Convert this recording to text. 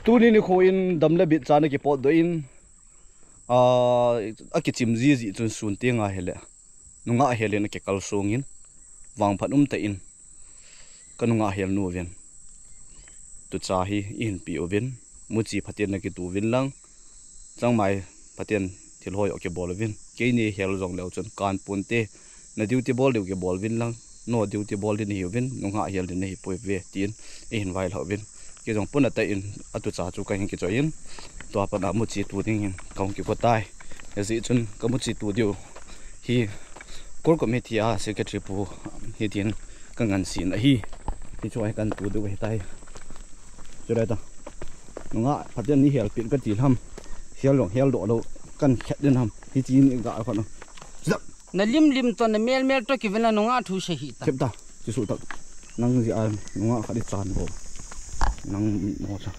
tu ni kho in dam le bit chana ki pot do in a ki chim ji chun sun te nga hele nunga hele na ke kal song in wang phanum te in kanunga hel nu ven tu cha hi in pi oven mu chi phaten na ki tu vin lang changmai phaten thil hoi ok bol vin ke ni hel jong leu chun kan pun te na duty ball de ke bol vin lang no duty ball din hi vin nunga hel din hi poi ve tin in vai lo vin ke jong pun ata in atu cha chu ka hin ki choin to pa na mu chi tu ding in kaung ki ko tai ezi chun ka mu chi tu dio hi kor committee a secretary pu hi tin ka ngan sin a hi ti choi kan tu du he tai chura ta nunga phaten ni hel pin ka ti ham hel do lo kan khet den ham hi chin ga kho no na lim to na mel to ki vela nunga thu se hi ta khep ta chi su ta nang ji a nunga khadi chan bo nang mo cha